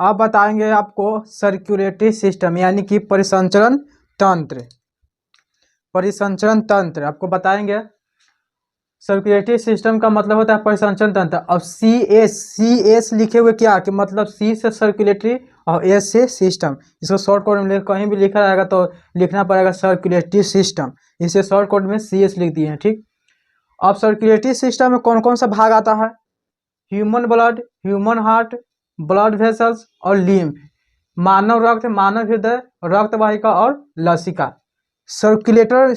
अब बताएंगे आपको सर्कुलेटरी सिस्टम यानी कि परिसंचरण तंत्र। परिसंचरण तंत्र आपको बताएंगे। सर्कुलेटरी सिस्टम का मतलब होता है परिसंचरण तंत्र। अब सी एस लिखे हुए क्या कि मतलब सी से सर्कुलेटरी और एस से सिस्टम। इसको शॉर्ट कोड में कहीं भी लिखा रहेगा तो लिखना पड़ेगा सर्कुलेटरी सिस्टम। इसे शॉर्ट कोड में सी एस लिख दिए हैं, ठीक। अब सर्कुलेटरी सिस्टम में कौन कौन सा भाग आता है? Human blood, human heart, blood vessels और लिम्फ, मानव रक्त, मानव हृदय, रक्त वाहिका और लसिका। सर्कुलेशन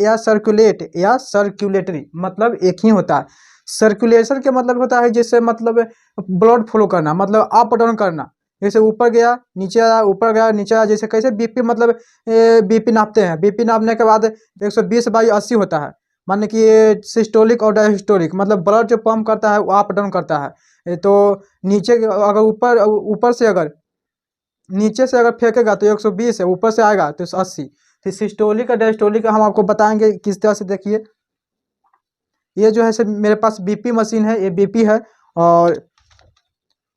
या सर्कुलेट या सर्कुलेटरी मतलब एक ही होता है। सर्कुलेशन के मतलब होता है जैसे मतलब ब्लड फ्लो करना, मतलब अप डाउन करना, जैसे ऊपर गया नीचे आया, ऊपर गया नीचे आया। जैसे कैसे बीपी मतलब बीपी नापते हैं, बीपी नापने के बाद 120/80 होता है, माने कि सिस्टोलिक और डायस्टोलिक मतलब ब्लड जो पंप करता है वो अप डाउन करता है। तो नीचे अगर ऊपर से अगर नीचे से अगर फेंकेगा तो 120 है, ऊपर से आएगा तो 80। फिर सिस्टोलिक और डायस्टोलिक हम आपको बताएंगे किस तरह से। देखिए ये जो है से मेरे पास बीपी मशीन है, ये बीपी है, और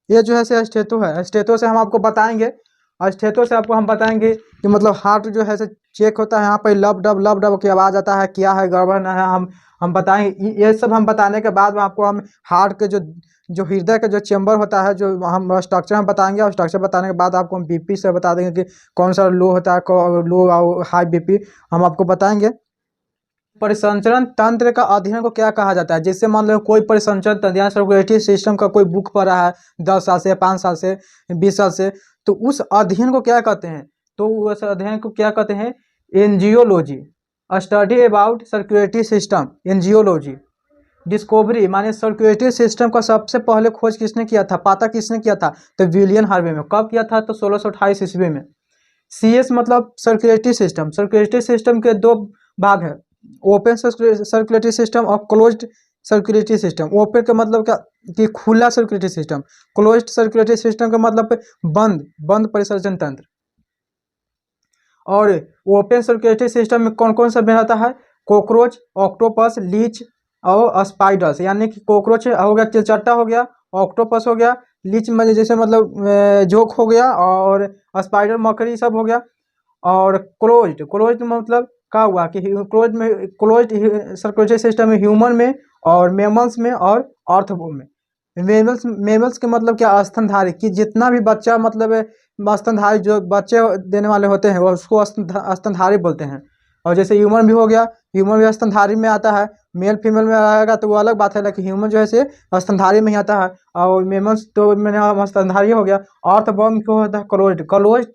ये जो है से स्टेथो है। स्टेथो से हम आपको बताएंगे, और स्टेथो से आपको हम बताएंगे कि मतलब हार्ट जो है से चेक होता है, यहाँ पर लब डब की आवाज़ आता है, क्या है गड़बड़ ना है, हम बताएंगे। ये सब हम बताने के बाद में आपको हम हार्ट के जो हृदय का जो चेंबर होता है, जो हम स्ट्रक्चर हम बताएंगे, और स्ट्रक्चर बताने के बाद आपको हम बीपी से बता देंगे कि कौन सा लो होता है, लो और हाई बीपी हम आपको बताएंगे। परिसंचरण तंत्र का अध्ययन को क्या कहा जाता है? जैसे मान लो कोई परिसंचरण तंत्र या सर्कुलेटरी सिस्टम का कोई बुक पढ़ा है 10 साल से, 5 साल से, 20 साल से, तो उस अध्ययन को क्या कहते हैं? तो उस अध्ययन को क्या कहते हैं? Angiology. Study about circulatory system, angiology. Discovery माने सर्कुलेटरी सिस्टम का सबसे पहले खोज किसने किया था, पता किसने किया था? तो विलियम हार्वे में। कब किया था? तो 1628 ईस्वी में। CS मतलब सर्कुलेटरी सिस्टम। सर्कुलेटरी सिस्टम के दो भाग है, ओपन सर्कुलेटरी सिस्टम और क्लोज्ड सर्कुलेटरी सिस्टम। ओपन का मतलब क्या कि खुला circulatory system, closed circulatory system का मतलब बंद परिसंचरण तंत्र। और ओपन सर्कुलेटरी सिस्टम में कौन कौन सा रहता है? कॉकरोच, ऑक्टोपस, लीच और स्पाइडर्स। यानी कि कॉकरोच हो गया, चिलचट्टा हो गया, ऑक्टोपस हो गया, लीच में जैसे मतलब जोक हो गया, और स्पाइडर मकड़ी सब हो गया। और क्लोज्ड मतलब क्या हुआ कि क्लोज्ड सर्कुलेटरी सिस्टम में ह्यूमन में और मेमल्स में और अर्थवोम में। मेमल्स के मतलब क्या? स्तनधारी, कि जितना भी बच्चा मतलब स्तनधारी जो बच्चे देने वाले होते हैं वो उसको स्तनधारी बोलते हैं। और जैसे ह्यूमन भी हो गया, ह्यूमन भी स्तनधारी में आता है। मेल फीमेल में आएगा तो वो अलग बात है, लेकिन ह्यूमन जो है से स्तनधारी में ही आता है। और मेमल्स तो मैंने स्तनधारी हो गया। अर्थवॉर्म क्यों होता है? क्लोज्ड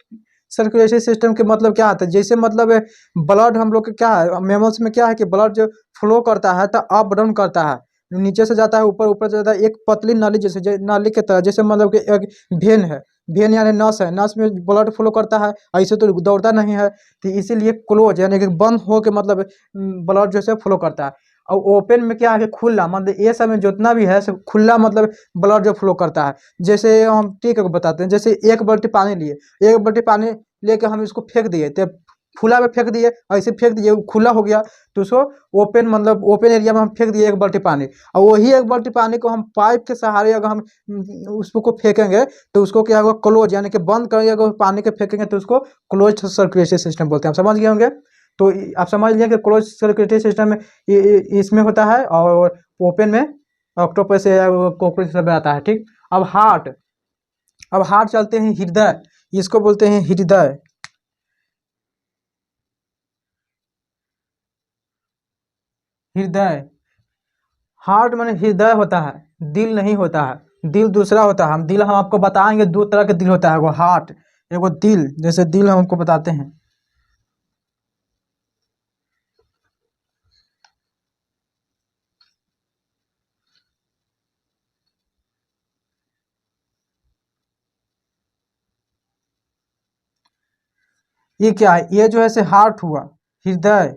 सर्कुलेटरी सिस्टम के मतलब क्या आता है? जैसे मतलब ब्लड हम लोग का क्या है, मेमल्स में क्या है कि ब्लड जो फ्लो करता है तो अप डाउन करता है, नीचे से जाता है ऊपर, ऊपर से जाता है, एक पतली नली जैसे नली के तरह। जैसे मतलब कि एक भेन है, भेन यानी नस है, नस में ब्लड फ्लो करता है, ऐसे तो दौड़ता नहीं है। तो इसीलिए क्लोज यानी कि बंद हो के मतलब ब्लड जो है फ्लो करता है। और ओपन में क्या है कि खुला, मतलब ये सब में जितना भी है सब खुला मतलब ब्लड जो फ्लो करता है। जैसे हम ठीक है बताते हैं, जैसे एक बाल्टी पानी लिए, एक बाल्टी पानी लेके हम इसको फेंक दिए, तो खुला में फेंक दिए, ऐसे फेंक दिए, वो खुला हो गया, तो उसको ओपन मतलब ओपन एरिया में हम फेंक दिए एक बाल्टी पानी। और वही एक बाल्टी पानी को हम पाइप के सहारे अगर हम उसको फेंकेंगे तो उसको क्या होगा? क्लोज यानी कि बंद करेंगे, अगर पानी के फेंकेंगे तो उसको क्लोज सर्कुलेटरी सिस्टम बोलते हैं। आप समझ गए होंगे। तो आप समझ लिया कि क्लोज सर्कुलेटरी सिस्टम में इसमें होता है, और ओपन में ऑक्टोपस या कॉकरोच सब आता है, ठीक। अब हार्ट चलते हैं हृदय, इसको बोलते हैं हृदय। हृदय, हार्ट माने हृदय होता है, दिल नहीं होता है। दिल दूसरा होता है, हम आपको बताएंगे। दो तरह के दिल होता है, वो हार्ट, एगो दिल, जैसे दिल हम आपको बताते हैं। ये क्या है? ये जो है से हार्ट हुआ, हृदय,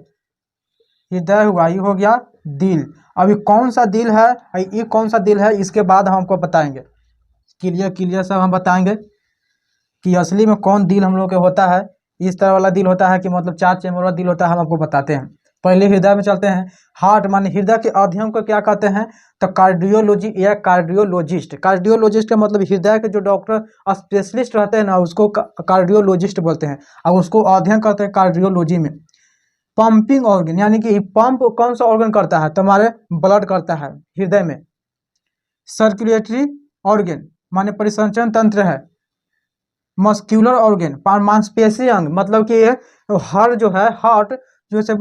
हृदय हुआ, ये हो गया दिल। अभी कौन सा दिल है, ये कौन सा दिल है, इसके बाद हम आपको बताएंगे। क्लियर सब हम बताएंगे कि असली में कौन दिल हम लोग के होता है। इस तरह वाला दिल होता है कि मतलब 4 चैम्बर वाला दिल होता है, हम आपको बताते हैं। पहले हृदय में चलते हैं। हार्ट माने हृदय के अध्ययन को क्या कहते हैं, तो कार्डियोलॉजी या कार्डियोलॉजिस्ट। कार्डियोलॉजिस्ट का मतलब हृदय के जो डॉक्टर स्पेशलिस्ट रहते हैं ना, उसको कार्डियोलॉजिस्ट बोलते हैं, और उसको अध्ययन करते हैं कार्डियोलॉजी में। पंपिंग ऑर्गन यानी कि पंप कौन सा ऑर्गन करता है, तो हमारे ब्लड करता है हृदय में। सर्कुलेटरी ऑर्गन माने परिसंचरण तंत्र है। मस्क्यूलर ऑर्गन मांसपेशी अंग, मतलब कि ये हार्ट जो है, हार्ट जो से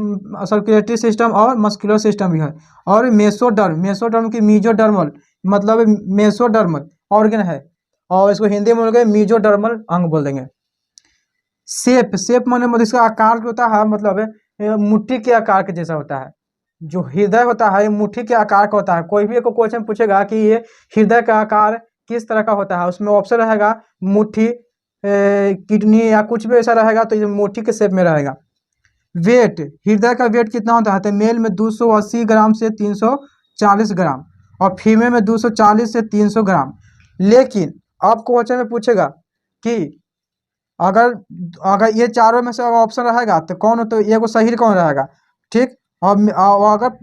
सर्कुलेटरी सिस्टम और मस्कुलर सिस्टम भी है। और मेसोडर्म, मेसोडर्म की मीजोडर्मल मतलब मेसोडर्मल ऑर्गन है, और इसको हिंदी में बोलेंगे मीजोडर्मल अंग बोल देंगे। शेप, शेप माने मतलब इसका आकार जो होता है, मतलब मुट्ठी के आकार के जैसा होता है। जो हृदय होता है ये मुट्ठी के आकार का होता है। कोई भी एक क्वेश्चन पूछेगा कि ये हृदय का आकार किस तरह का होता है, उसमें ऑप्शन रहेगा मुट्ठी, किडनी या कुछ भी ऐसा रहेगा, तो ये मुट्ठी के शेप में रहेगा। वेट, हृदय का वेट कितना होता है, तो मेल में 280 ग्राम से 340 ग्राम, और फीमेल में 240 से 300 ग्राम। लेकिन अब क्वेश्चन में पूछेगा कि अगर अगर ये चारों में से ऑप्शन रहेगा तो कौन, तो ये को सही कौन रहेगा, ठीक। और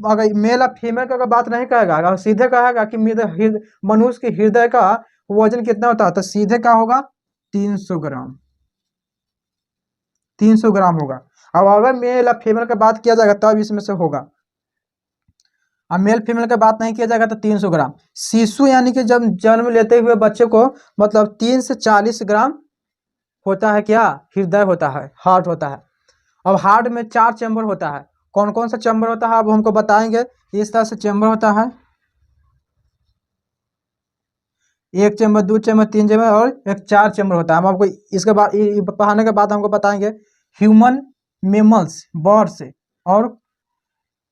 अगर मेल और फीमेल का अगर बात नहीं कहेगा, अगर सीधे कहेगा कि मनुष्य के हृदय का वजन कितना होता है, तो सीधे का होगा 300 ग्राम, 300 ग्राम होगा। अब अगर मेल और फीमेल का बात किया जाएगा तब इसमें से होगा, अब मेल फीमेल का बात नहीं किया जाएगा तो 300 ग्राम। शिशु यानी कि जब जन्म लेते हुए बच्चे को मतलब 3 से 40 ग्राम होता है क्या, हृदय होता है, हार्ट होता है। अब हार्ट में 4 चैम्बर होता है। कौन कौन सा चैम्बर होता है अब हमको बताएंगे। इस तरह से चैम्बर होता है, 1 चैम्बर, 2 चैम्बर, 3 चैम्बर और एक 4 चैम्बर होता है। हम आपको इसके बाद पढ़ाने के बाद हमको बताएंगे ह्यूमन मेमल्स, बर्ड्स और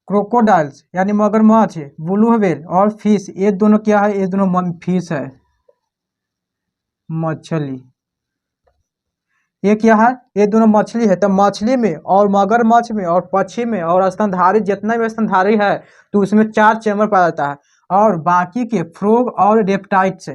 क्रोकोडाइल्स यानी मगरमच्छ, ब्लू व्हेल और फिश, ये दोनों क्या है, ये दोनों फिश है, मछली। ये क्या है, ये दोनों मछली है। तो मछली में और मगरमच्छ में और पक्षी में और स्तनधारी, जितना भी स्तनधारी है तो उसमें 4 चैम्बर पाया जाता है। और बाकी के फ्रॉग और रेप्टाइल्स,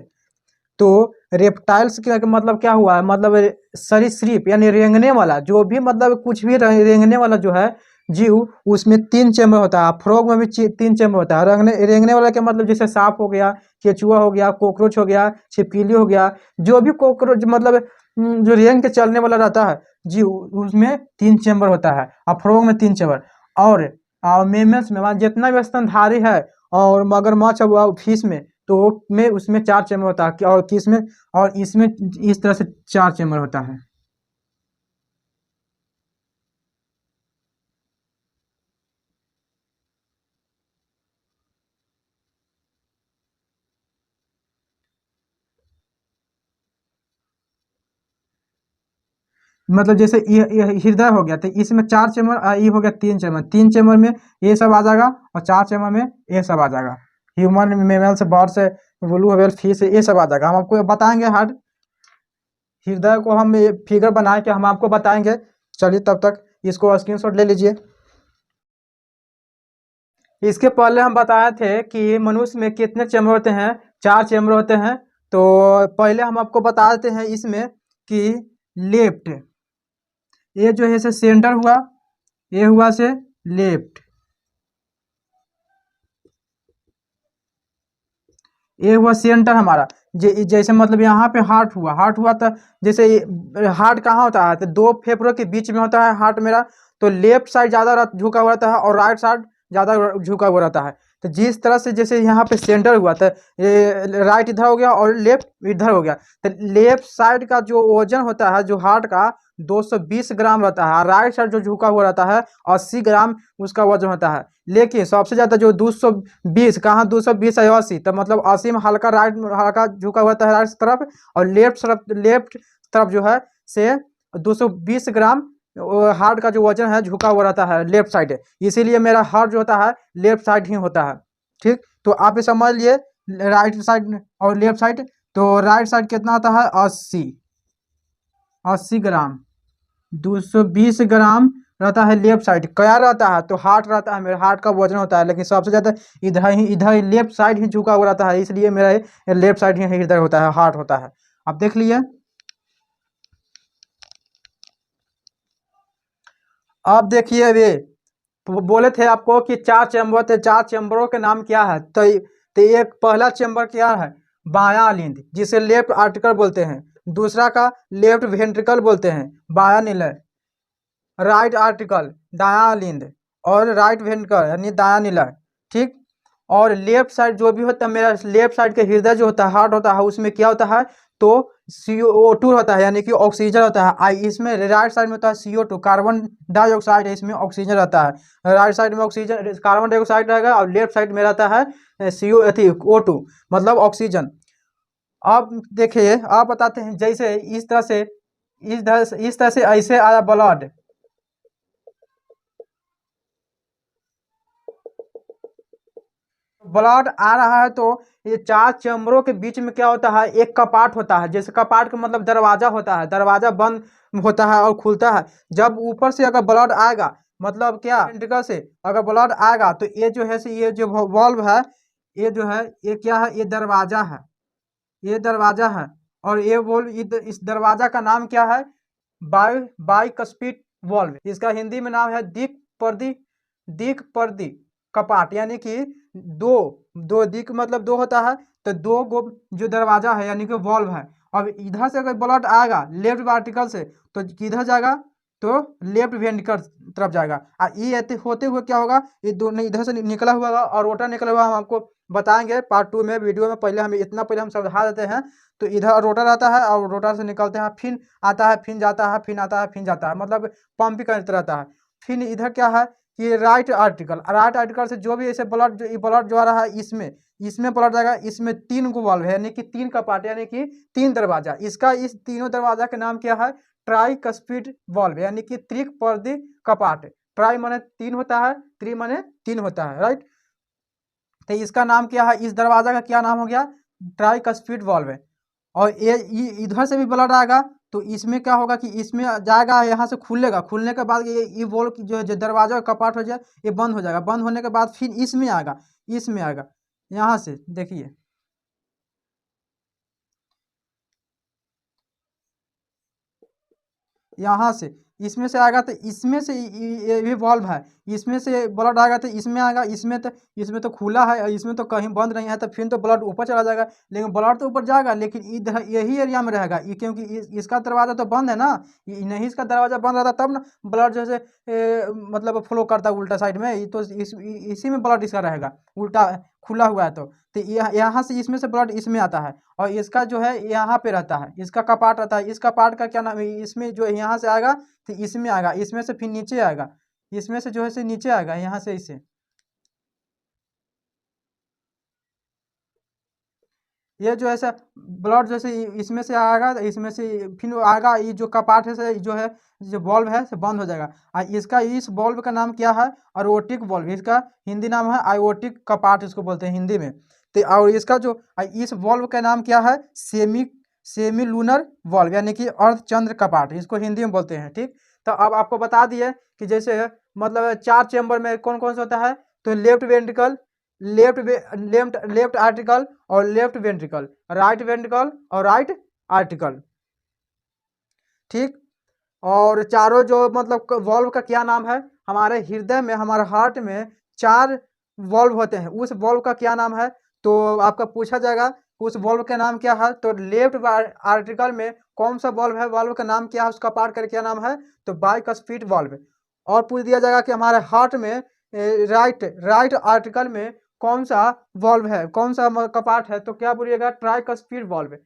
तो रेप्टाइल्स का मतलब क्या हुआ है, मतलब सरीसृप यानी रेंगने वाला, जो भी मतलब कुछ भी रेंगने वाला जो है जीव, उसमें 3 चैम्बर होता है। फ्रॉग में भी 3 चैम्बर होता है। रेंगने वाला के मतलब जैसे सांप हो गया, केचुआ हो गया, कॉकरोच हो गया, छिपकली हो गया, जो भी कॉकरोच मतलब जो रेंग के चलने वाला रहता है जीव, उसमें 3 चैम्बर होता है। और फ्रॉग में 3 चैम्बर। और मेमल्स में जितना भी स्तनधारी है और मगरमच्छ फिश में, तो में उसमें 4 चैम्बर होता है। और किस में, और इसमें इस तरह से 4 चैम्बर होता है। मतलब जैसे ये हृदय हो गया, तो इसमें 4 चैम्बर, ये हो गया 3 चैम्बर, 3 चैम्बर में ये सब आ जाएगा, और 4 चैम्बर में ये सब आ जाएगा। Human, mammals, birds, blue whale, fish, ये सब आ जाएगा। हम आपको बताएंगे हार्ट, हृदय को हम फिगर बना के हम आपको बताएंगे। चलिए तब तक इसको स्क्रीनशॉट ले लीजिए। इसके पहले हम बताए थे कि मनुष्य में कितने चैम्बर होते हैं, 4 चैम्बर होते हैं। तो पहले हम आपको बता देते हैं इसमें कि लेफ्ट, ये जो है से सेंटर हुआ, ये हुआ से लेफ्ट, ये हुआ सेंटर हमारा। जैसे मतलब यहाँ पे हार्ट हुआ, हार्ट हुआ तो जैसे हार्ट कहाँ होता है, तो 2 फेफड़ों के बीच में होता है हार्ट मेरा। तो लेफ्ट साइड ज़्यादा झुका हुआ रहता है और राइट साइड ज़्यादा झुका हुआ रहता है। तो जिस तरह से जैसे यहाँ पे सेंटर हुआ, तो ये राइट इधर हो गया और लेफ्ट इधर हो गया। तो लेफ्ट साइड का जो वजन होता है जो हार्ट का 220 ग्राम रहता है, राइट साइड जो झुका हुआ रहता है 80 ग्राम उसका वजन होता है। लेकिन सबसे ज़्यादा जो 220, कहाँ 220 है 80, तो मतलब 80 में हल्का राइट, हल्का झुका हुआ रहता है राइट तरफ, और लेफ्ट तरफ जो है से 220 ग्राम हार्ट का जो वजन है झुका हुआ रहता है लेफ्ट साइड। इसीलिए मेरा हार्ट जो होता है लेफ्ट साइड ही होता है, ठीक। तो आप ये समझ लिए राइट साइड और लेफ्ट साइड। तो राइट साइड कितना होता है, 80 ग्राम, 220 ग्राम रहता है लेफ्ट साइड। क्या रहता है, तो हार्ट रहता है, मेरे हार्ट का वजन होता है। लेकिन सबसे ज़्यादा इधर लेफ्ट साइड ही झुका हुआ रहता है, इसलिए मेरा लेफ्ट साइड ही इधर होता है, हार्ट होता है। अब देख लिए। अब देखिए ये बोले थे आपको कि 4 चैम्बर थे, 4 चैम्बरों के नाम क्या है? तो एक पहला चैम्बर क्या है? बायां लिंद, जिसे लेफ्ट आर्टिकल बोलते हैं। दूसरा का लेफ्ट वेंट्रिकल बोलते हैं, बायां निलय। राइट आर्टिकल दायां लिंद, और राइट वेंट्रिकल यानी दायां निलय। ठीक। और लेफ्ट साइड जो भी होता है, मेरा लेफ्ट साइड के हृदय जो होता है, हार्ट होता है, उसमें क्या होता है? तो CO2 होता है, यानी कि ऑक्सीजन होता है। इसमें राइट साइड में होता है CO2, कार्बन डाइऑक्साइड है, इसमें ऑक्सीजन रहता है। राइट साइड में ऑक्सीजन कार्बन डाइऑक्साइड रहेगा, और लेफ्ट साइड में रहता है CO2 मतलब ऑक्सीजन। अब देखिए, आप बताते हैं जैसे इस तरह से ऐसे आया ब्लड, ब्लड आ रहा है, तो ये 4 चैम्बरों के बीच में क्या होता है? एक कपाट होता है। जैसे कपाट का मतलब दरवाजा होता है, दरवाजा बंद होता है और खुलता है। जब ऊपर से अगर ब्लड आएगा, मतलब क्या, वेंट्रिकल से अगर ब्लड आएगा, तो ये जो है ये जो वॉल्व है, ये जो है ये क्या है? ये दरवाजा है, ये दरवाजा है। और ये वॉल्व, इस दरवाजा का नाम क्या है? Bicuspid valve. इसका हिंदी में नाम है दिक पर्दी कपाट, यानी कि दो दो दिक मतलब दो होता है, तो दो गो जो दरवाजा है यानी कि वॉल्व है। अब इधर से अगर ब्लड आएगा लेफ्ट आर्टिकल से, तो किधर जाएगा? तो लेफ्ट वेंट्रिकल तरफ जाएगा। ये होते हुए क्या होगा? ये दोनों इधर से निकला हुआ होगा और रोटा निकला हुआ, हम आपको बताएंगे पार्ट 2 में, वीडियो में। पहले हम समझा देते हैं। तो इधर रोटा रहता है, और रोटा से निकलते हैं, फिर आता है, फिर जाता है, फिर आता है, फिर जाता है, मतलब पंपिंग करते रहता है। फिर इधर क्या है कि राइट आर्टिकल से जो भी ऐसे ब्लड जो आ रहा है, इसमें ब्लड जाएगा। इसमें 3 गो वाल्व है, यानी कि 3 कपाट, यानी कि 3 दरवाजा। इस तीनों दरवाजा के नाम क्या है? ट्राइकस्पिड वाल्व, यानी कि त्रिपर्दी कपाट। ट्राई माने 3 होता है, त्रि माने 3 होता है, राइट। तो इसका नाम क्या है? इस दरवाजा का क्या नाम हो गया? ट्राइकस्पिड वाल्व है। और ये इधर से भी ब्लड आएगा, तो इसमें क्या होगा कि इसमें जाएगा, यहाँ से खुलेगा, खुलने के बाद ये वॉल्व की जो दरवाजा का कपाट हो जाए, ये बंद हो जाएगा। बंद होने के बाद फिर इसमें आएगा यहाँ से देखिए, यहाँ से इसमें से आएगा, तो इसमें से ये भी वॉल्व है, इसमें से ब्लड आएगा तो इसमें आएगा। इसमें तो खुला है, और इसमें तो कहीं बंद नहीं है, तो फिर तो ब्लड ऊपर चला जाएगा। लेकिन ब्लड तो ऊपर जाएगा, लेकिन इधर यही एरिया में रहेगा ये, क्योंकि इसका दरवाजा तो बंद है ना। नहीं, इसका दरवाजा बंद रहता तब ना ब्लड जैसे मतलब फ्लो करता है उल्टा साइड में। ये तो इसी में ब्लड इसका रहेगा, उल्टा खुला हुआ है। तो यहाँ से इसमें से ब्लड इसमें आता है, और इसका जो है यहाँ पे रहता है, इसका कपाट रहता है। इस कपाट का क्या नाम है? इसमें जो यहाँ से आएगा तो इसमें आएगा, इसमें से फिर नीचे आएगा, इसमें से जो है से नीचे आएगा, यहाँ से इसे ये जो है ब्लड जैसे इसमें से आएगा, तो इसमें से फिर आएगा। ये जो कपाट है से जो है, जो बॉल्व है से बंद हो जाएगा। इसका इस बॉल्व का नाम क्या है? अरोटिक बॉल्व। इसका हिंदी नाम है आयोटिक कपाट, इसको बोलते हैं हिंदी में। तो और इसका जो इस बॉल्व का नाम क्या है? सेमी लूनर वॉल्व, यानी कि अर्धचंद्र कपाट, इसको हिंदी में बोलते हैं। ठीक। तो अब आपको बता दिए कि जैसे मतलब 4 चैम्बर में कौन कौन सा होता है? तो लेफ्ट वेंट्रिकल, लेफ्ट आर्टिकल, और लेफ्ट वेंट्रिकल, राइट वेंट्रिकल, और राइट आर्टिकल। ठीक। और चारों जो मतलब वॉल्व का क्या नाम है? हमारे हृदय में, हमारे हार्ट में 4 वॉल्व होते हैं, उस वॉल्व का क्या नाम है? तो आपका पूछा जाएगा उस वॉल्व का नाम क्या है। तो लेफ्ट आर्टिकल में कौन सा वॉल्व है, वॉल्व का नाम क्या है, उसका पार्ट का क्या नाम है? तो बाइकस्पिड वॉल्व। और पूछ दिया जाएगा कि हमारे हार्ट में राइट आर्टिकल में कौन सा वॉल्व है, कौन सा कपाट है? तो क्या बोलिएगा? Tricuspid valve.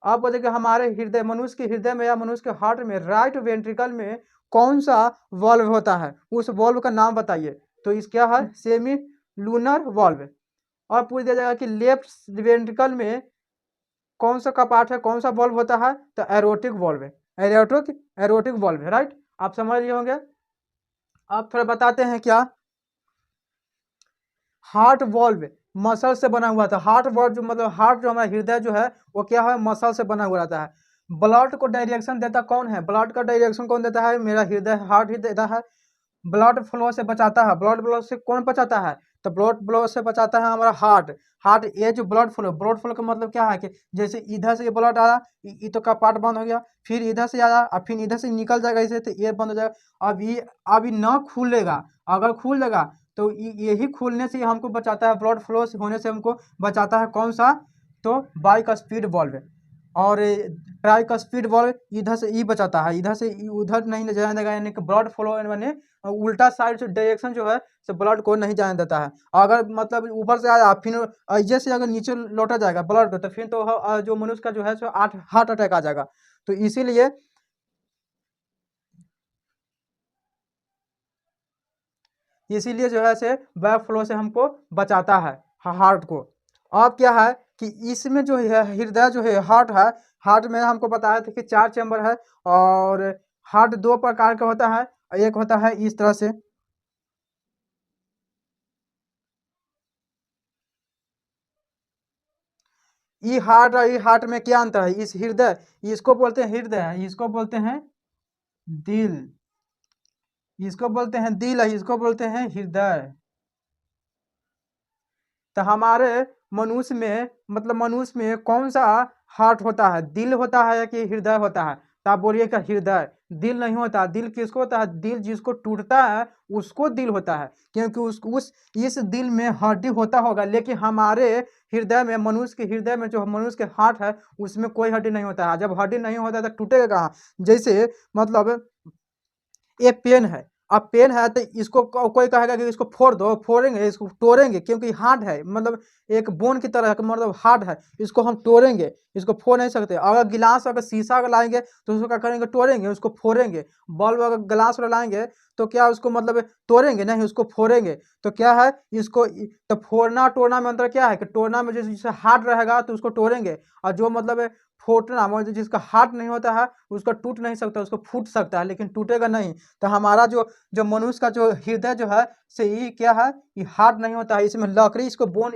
अब बोलेगा हमारे हृदय, मनुष्य के हृदय में या मनुष्य के हार्ट में राइट वेंट्रिकल में कौन सा वॉल्व होता है, उस वॉल्व का नाम बताइए। तो इस क्या है? Semi lunar valve. और पूछ दिया जाएगा कि लेफ्ट वेंट्रिकल में कौन सा कपाट है, कौन सा वॉल्व होता है? तो एरोटिक वॉल्व है, एरोटिक वॉल्व है, राइट। आप समझ लिए होंगे। आप थोड़ा बताते हैं क्या? हार्ट वॉल्व मसल से बना हुआ था। हार्ट वॉल्व जो मतलब हार्ट जो हमारा हृदय जो है, वो क्या है? मसल से बना हुआ रहता है। ब्लड को डायरेक्शन देता कौन है? ब्लड का डायरेक्शन कौन देता है? मेरा हृदय, हार्ट ही देता है। ब्लड फ्लो से बचाता है, ब्लड फ्लो से कौन बचाता है? तो ब्लड फ्लो से बचाता है हमारा हार्ट। हार्ट ये जो ब्लड फ्लो का मतलब क्या है कि जैसे इधर से ये ब्लड आया, ये तो का पार्ट बंद हो गया, फिर इधर से आया और फिर इधर से निकल जाएगा इसे, तो ये बंद हो जाएगा। अब ये न खुलेगा, अगर खुलेगा तो यही खुलने से हमको बचाता है, ब्लड फ्लो होने से हमको बचाता है। कौन सा? तो बाइक स्पीड बल्ब। और ट्राई का स्पीड बल्ब इधर से ई बचाता है, इधर से उधर नहीं जाने देगा, यानी कि ब्लड फ्लो मैंने उल्टा साइड से डायरेक्शन जो है से ब्लड को नहीं जाने देता है। अगर मतलब ऊपर से आया फिर ऐसे से अगर नीचे लौटा जाएगा ब्लड को, तो फिर तो जो मनुष्य का जो है सो हार्ट अटैक आ जाएगा। तो इसीलिए जो है से बैक फ्लो से हमको बचाता है हार्ट को। अब क्या है कि इसमें जो है हृदय जो है हार्ट है, हार्ट में हमको बताया था कि 4 चैम्बर है। और हार्ट 2 प्रकार का होता है, एक होता है इस तरह से, ई हार्ट और ई हार्ट में क्या अंतर है? इस हृदय, इसको बोलते हैं हृदय, इसको बोलते हैं दिल, इसको बोलते हैं दिल, इसको बोलते हैं हृदय। तो हमारे मनुष्य में मतलब मनुष्य में कौन सा हार्ट होता है? दिल होता है कि हृदय होता है? तो आप बोलिएगा हृदय। दिल नहीं होता। दिल किसको होता है? दिल जिसको टूटता है उसको दिल होता है, क्योंकि उस इस दिल में हड्डी होता होगा, लेकिन हमारे हृदय में, मनुष्य के हृदय में जो मनुष्य के हार्ट है उसमें कोई हड्डी नहीं होता है। जब हड्डी नहीं होता है तो टूटेगा कहाँ? जैसे मतलब ये पेन है, अब पेन है तो इसको कोई कहेगा कि इसको फोड़ दो, फोड़ेंगे, इसको तोड़ेंगे, क्योंकि हार्ड है, मतलब एक बोन की तरह मतलब हार्ड है, इसको हम तोड़ेंगे, इसको फोड़ नहीं सकते। अगर गिलास अगर शीशा अगर लाएंगे तो उसको क्या करेंगे? तोड़ेंगे, उसको फोड़ेंगे। बल्ब अगर गिलास वाला लाएंगे तो क्या उसको मतलब तोड़ेंगे? नहीं, उसको फोड़ेंगे। तो क्या है इसको तो फोड़ना तोड़ना में अंतर क्या है कि तोड़ना में जैसे हार्ड रहेगा तो उसको तोड़ेंगे, और जो मतलब फूटना मतलब जिसका हार्ट नहीं होता है उसका टूट नहीं सकता, उसको फूट सकता है लेकिन टूटेगा नहीं। तो हमारा जो जो मनुष्य का जो हृदय जो है से ये क्या है, ये हार्ड नहीं होता है, इसमें लकड़ी, इसको बोन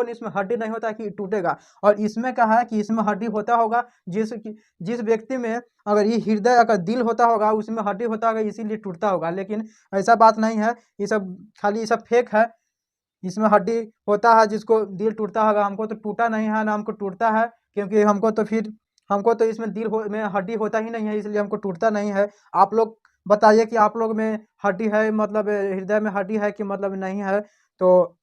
इसमें हड्डी नहीं होता है कि टूटेगा। और इसमें क्या है कि इसमें हड्डी होता होगा, जिस व्यक्ति में अगर ये हृदय अगर दिल होता होगा उसमें हड्डी होता होगा, इसीलिए टूटता होगा। लेकिन ऐसा बात नहीं है, ये सब खाली ये सब फेक है। इसमें हड्डी होता है, जिसको दिल टूटता होगा, हमको तो टूटा नहीं है ना हमको टूटता है, क्योंकि हमको तो इसमें में हड्डी होता ही नहीं है, इसलिए हमको टूटता नहीं है। आप लोग बताइए कि आप लोग में हड्डी है, मतलब हृदय में हड्डी है कि मतलब नहीं है? तो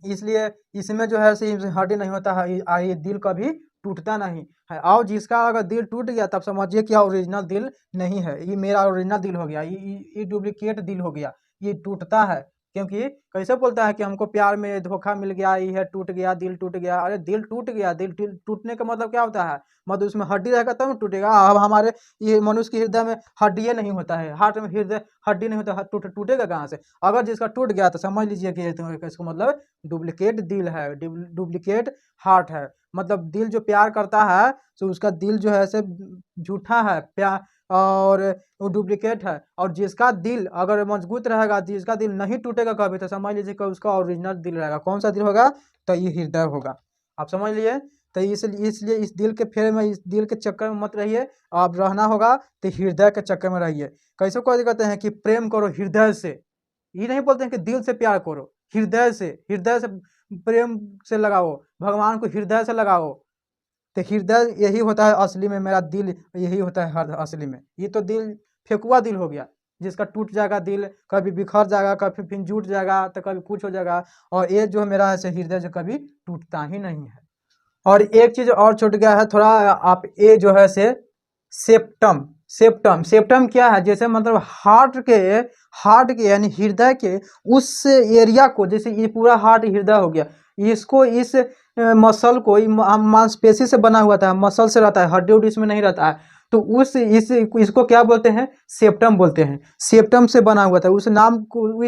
इसलिए इसमें जो है हड्डी नहीं होता है, ये दिल कभी टूटता नहीं है। और जिसका अगर दिल टूट गया तब समझिए कि ओरिजिनल दिल नहीं है, ये मेरा ओरिजिनल दिल हो गया, ये डुप्लीकेट दिल हो गया, ये टूटता है। क्योंकि कैसे बोलता है कि हमको प्यार में धोखा मिल गया, ये टूट गया, दिल टूट गया। अरे दिल टूट गया, दिल टूटने का मतलब क्या होता है? मतलब उसमें हड्डी रहेगा तब टूटेगा। अब हमारे ये मनुष्य के हृदय में हड्डी नहीं होता है, हार्ट में हृदय हड्डी नहीं होता, टूटेगा कहाँ से? अगर जिसका टूट गया तो समझ लीजिए कि इसको मतलब डुप्लीकेट दिल है, डुप्लीकेट हार्ट है। मतलब दिल जो प्यार करता है तो उसका दिल जो है ऐसे झूठा है प्यार, और वो डुप्लीकेट है। और जिसका दिल अगर मजबूत रहेगा, जिसका दिल नहीं टूटेगा कभी, तो समझ लीजिए कि उसका ओरिजिनल दिल रहेगा। कौन सा दिल होगा? तो ये हृदय होगा। आप समझ लिए? तो इसलिए इस दिल के फेरे में, इस दिल के चक्कर में मत रहिए। आप रहना होगा तो हृदय के चक्कर में रहिए। कैसे कोई कहते हैं कि प्रेम करो हृदय से, ये नहीं बोलते हैं कि दिल से प्यार करो, हृदय से प्रेम से लगाओ, भगवान को हृदय से लगाओ। तो हृदय यही होता है असली में, मेरा दिल यही होता है हर असली में। ये तो दिल फेंकुआ दिल हो गया, जिसका टूट जाएगा दिल, कभी बिखर जाएगा, कभी फिर जुट जाएगा, तो कभी कुछ हो जाएगा। और ये जो मेरा है हृदय से कभी टूटता ही नहीं है। और एक चीज और छूट गया है थोड़ा, आप ये जो है से सेप्टम, सेप्टम क्या है? जैसे मतलब हार्ट के यानी हृदय के उस एरिया को, जैसे ये पूरा हार्ट हृदय हो गया, इसको इस मसल को मांसपेशी से बना हुआ था, मसल से रहता है, हड्डी उड्डी इसमें नहीं रहता है। तो इसको क्या बोलते हैं? सेप्टम बोलते हैं। सेप्टम से बना हुआ था, इस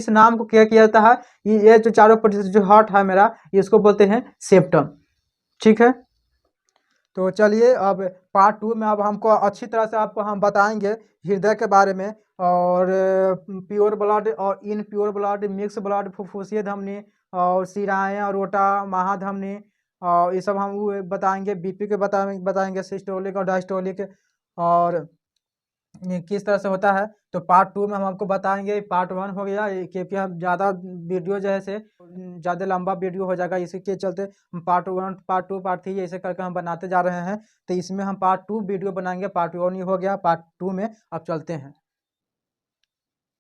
नाम को क्या किया जाता है? ये जो चारों प्रतिशत जो हार्ट है मेरा, इसको बोलते हैं सेप्टम। ठीक है, तो चलिए अब पार्ट 2 में अब हमको अच्छी तरह से आपको हम बताएंगे हृदय के बारे में, और प्योर ब्लड और इनप्योर ब्लड, मिक्स ब्लड, फुफ्फुसीय धमनी और शिराएँ और रोटा, महाधमनी, और ये सब हम वो बताएंगे। बीपी के बताएंगे, सिस्टोलिक और डायस्टोलिक, और ये किस तरह से होता है। तो पार्ट 2 में हम आपको बताएंगे। पार्ट 1 हो गया क्योंकि हम ज़्यादा वीडियो जो है से ज़्यादा लंबा वीडियो हो जाएगा, इसी के चलते हम पार्ट 1 पार्ट 2 पार्ट 3 ऐसे करके हम बनाते जा रहे हैं। तो इसमें हम पार्ट 2 वीडियो बनाएंगे। पार्ट 1 ही हो गया, पार्ट 2 में अब चलते हैं।